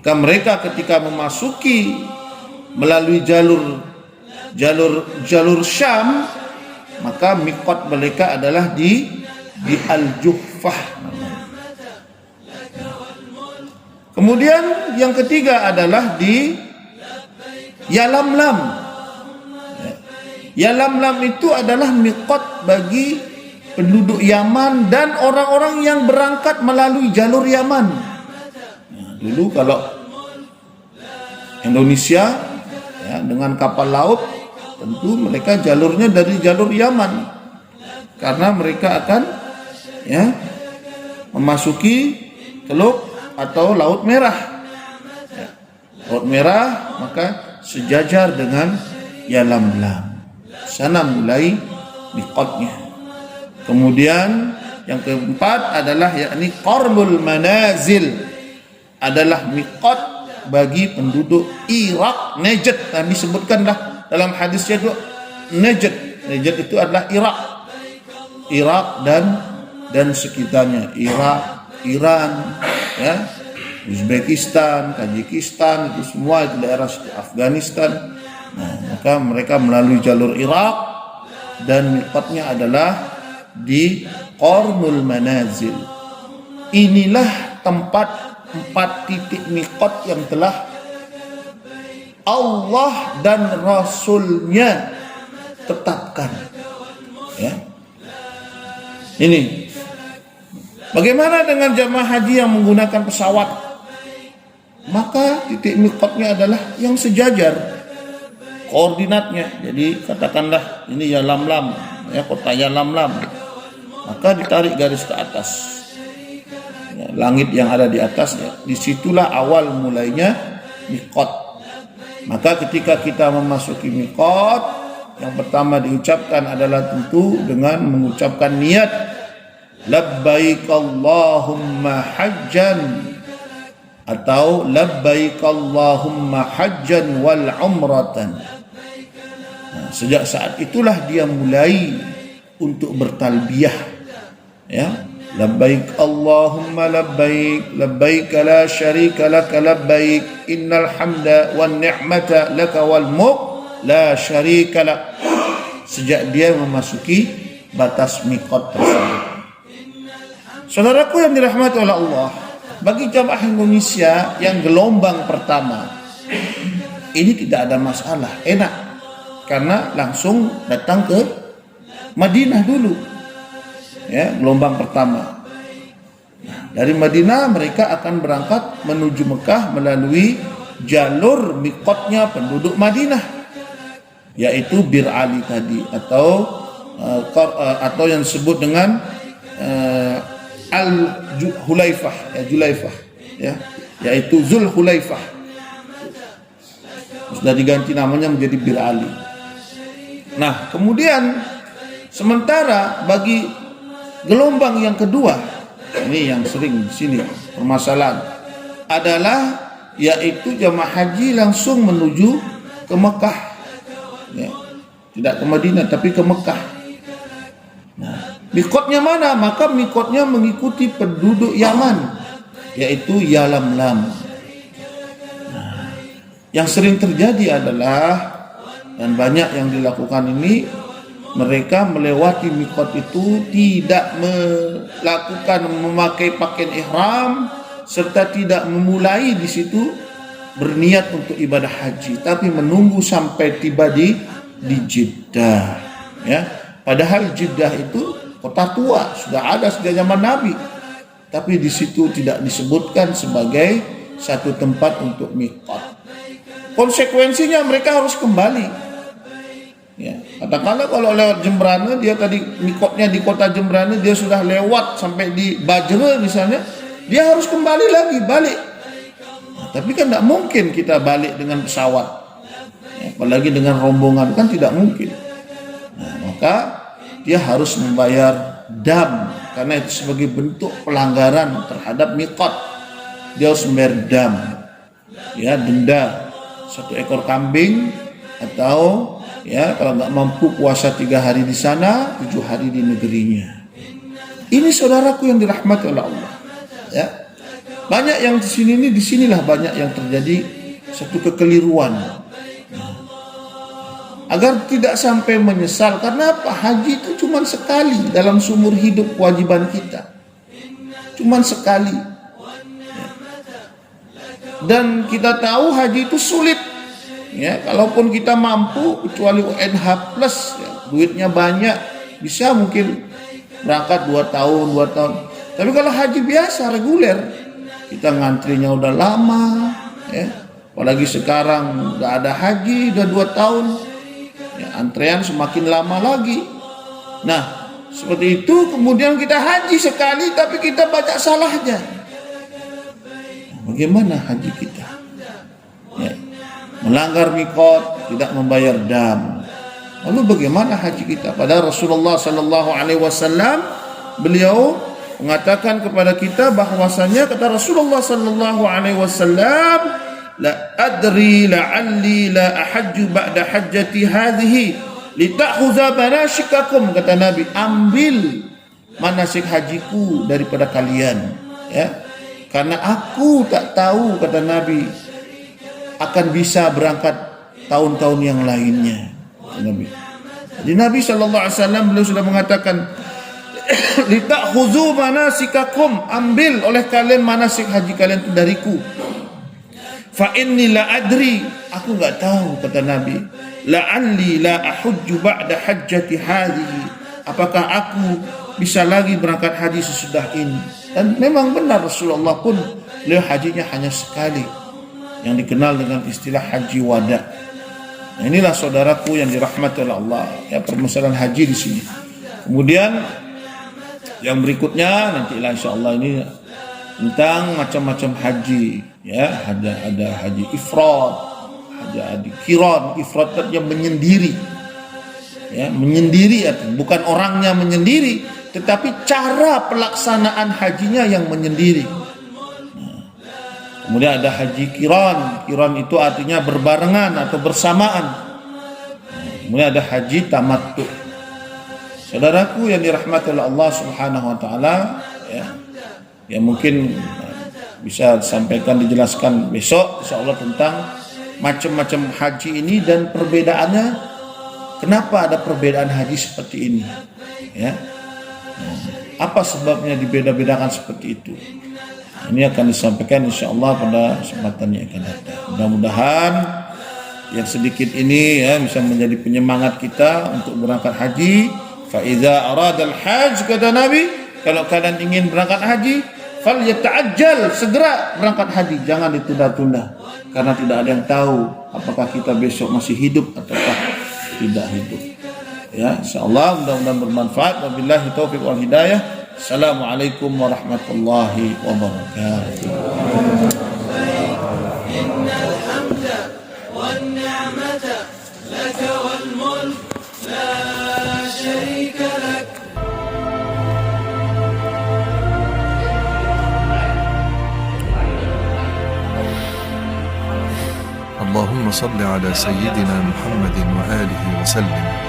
Maka mereka ketika memasuki melalui jalur Syam, maka miqat mereka adalah di Al-Juhfah. Kemudian yang ketiga adalah di Yalamlam. Yalamlam itu adalah miqat bagi penduduk Yaman dan orang-orang yang berangkat melalui jalur Yaman. Dulu kalau Indonesia ya, dengan kapal laut, tentu mereka jalurnya dari jalur Yaman, karena mereka akan ya memasuki Teluk atau Laut Merah. Ya, Laut Merah maka sejajar dengan Yalamlam. Sana mulai miqatnya. Kemudian yang keempat adalah yakni Qarnul Manazil, adalah miqat bagi penduduk Irak, Najd. Nabi sebutkanlah dalam hadisnya itu Najd. Najd itu adalah Irak dan sekitarnya, Irak, Iran, ya, Uzbekistan, Tajikistan, itu semua itu daerah Afghanistan. Nah, maka mereka melalui jalur Irak dan miqatnya adalah di Qarnul Manazil. Inilah tempat 4 titik miqat yang telah Allah dan Rasulnya tetapkan. Ya. Ini. Bagaimana dengan jamaah haji yang menggunakan pesawat? Maka titik miqatnya adalah yang sejajar koordinatnya. Jadi katakanlah ini Yalamlam, ya, kota Yalamlam. Maka ditarik garis ke atas. Ya, langit yang ada di atasnya. Disitulah awal mulainya miqat. Maka ketika kita memasuki miqat, yang pertama diucapkan adalah tentu dengan mengucapkan niat labbaik Allahumma hajjan, atau labbaik Allahumma hajjan wal umratan. Nah, sejak saat itulah dia mulai untuk bertalbiyah, ya, labbaik Allahumma labbaik, labbaik la syarika lak labbaik, innal hamda wan ni'mata laka wal mulk la syarika lak. Sejak dia memasuki batas miqat tersebut. Saudaraku yang dirahmati oleh Allah, bagi jamaah Indonesia yang gelombang pertama, ini tidak ada masalah, enak, karena langsung datang ke Madinah dulu, ya, gelombang pertama. Nah, dari Madinah mereka akan berangkat menuju Mekah melalui jalur miqatnya penduduk Madinah, yaitu Bir Ali tadi, atau yang disebut dengan Al-Hulaifah, ya, Julaifah, ya, yaitu Zul Hulaifah. Sudah diganti namanya menjadi Bir Ali. Nah, kemudian sementara bagi gelombang yang kedua, ini yang sering di sini permasalahan, adalah yaitu jamaah haji langsung menuju ke Mekah, ya, tidak ke Madinah tapi ke Mekah. Nah, miqatnya mana? Maka miqatnya mengikuti penduduk Yaman, yaitu Yalamlam. Nah, yang sering terjadi adalah, dan banyak yang dilakukan ini, mereka melewati miqat itu tidak memakai pakaian ihram, serta tidak memulai di situ berniat untuk ibadah haji, tapi menunggu sampai tiba di Jeddah, ya. Padahal Jeddah itu kota tua, sudah ada sejak zaman Nabi, tapi di situ tidak disebutkan sebagai satu tempat untuk miqat. Konsekuensinya mereka harus kembali. Ya, katakanlah kalau lewat Jembrana, dia tadi miqatnya di kota Jembrana, dia sudah lewat sampai di Bajra misalnya, dia harus kembali lagi, balik. Nah, tapi kan tidak mungkin kita balik dengan pesawat, ya, apalagi dengan rombongan, kan tidak mungkin. Nah, maka dia harus membayar dam, karena itu sebagai bentuk pelanggaran terhadap miqat. Dia harus membayar dam, ya, denda 1 ekor kambing, atau ya kalau nggak mampu puasa 3 hari di sana, 7 hari di negerinya. Ini saudaraku yang dirahmati oleh Allah, ya. banyak yang di sinilah banyak yang terjadi satu kekeliruan. Agar tidak sampai menyesal, karena apa? Haji itu cuma sekali dalam seumur hidup kewajiban kita. Cuma sekali. Dan kita tahu haji itu sulit. Ya, kalaupun kita mampu, kecuali UNH plus, ya, duitnya banyak, bisa mungkin berangkat 2 tahun. Tapi kalau haji biasa reguler, kita ngantrinya udah lama, ya. Apalagi sekarang nggak ada haji udah 2 tahun, ya, antrean semakin lama lagi. Nah, seperti itu kemudian kita haji sekali tapi kita banyak salahnya. Bagaimana haji kita? Ya. Melanggar mikot, tidak membayar dam. Lalu bagaimana haji kita? Pada Rasulullah Sallallahu Alaihi Wasallam, beliau mengatakan kepada kita bahwasanya, kata Rasulullah Sallallahu Alaihi Wasallam, la adri la'alli la ahajju ba'da hajjati hadhihi lita'khudha manasikakum, kata Nabi, ambil manasik hajiku daripada kalian, ya, karena aku tak tahu, kata Nabi, akan bisa berangkat tahun-tahun yang lainnya. Nabi. Jadi Nabi SAW beliau sudah mengatakan, litakhuzu manasikakum, ambil oleh kalian manasik haji kalian itu dariku. Fa inni la adri, aku enggak tahu, kata Nabi, la'alli la ahujju ba'da hajjati hadhihi, apakah aku bisa lagi berangkat haji sesudah ini. Dan memang benar, Rasulullah pun beliau hajinya hanya sekali, yang dikenal dengan istilah haji wada. Nah, inilah saudaraku yang dirahmati oleh Allah, ya, permasalahan haji di sini. Kemudian yang berikutnya nantilah insyaallah ini tentang macam-macam haji, ya, ada haji ifrad, ada haji qiran. Ifrad yang menyendiri, ya, menyendiri, bukan orangnya menyendiri, tetapi cara pelaksanaan hajinya yang menyendiri. Kemudian ada haji qiran. Qiran itu artinya berbarengan atau bersamaan. Kemudian ada haji tamattu. Saudaraku yang dirahmati oleh Allah Subhanahu wa taala, ya mungkin bisa disampaikan, dijelaskan besok insyaallah tentang macam-macam haji ini dan perbedaannya. Kenapa ada perbedaan haji seperti ini? Ya. Apa sebabnya dibeda-bedakan seperti itu? Ini akan disampaikan insyaallah pada kesempatan yang akan datang. Mudah-mudahan yang sedikit ini, ya, bisa menjadi penyemangat kita untuk berangkat haji. Fa idza aradal hajj, kata Nabi, kalau kalian ingin berangkat haji, falyata'ajjal, segera berangkat haji, jangan ditunda-tunda, karena tidak ada yang tahu apakah kita besok masih hidup ataukah tidak hidup. Ya, insyaallah mudah-mudahan bermanfaat. Wabillahi taufiq wal hidayah. Assalamualaikum warahmatullahi wabarakatuh. Innal hamda wan ni'mata laka wal mulk la syarika lak. اللهم صل على سيدنا محمد وآله وسلم.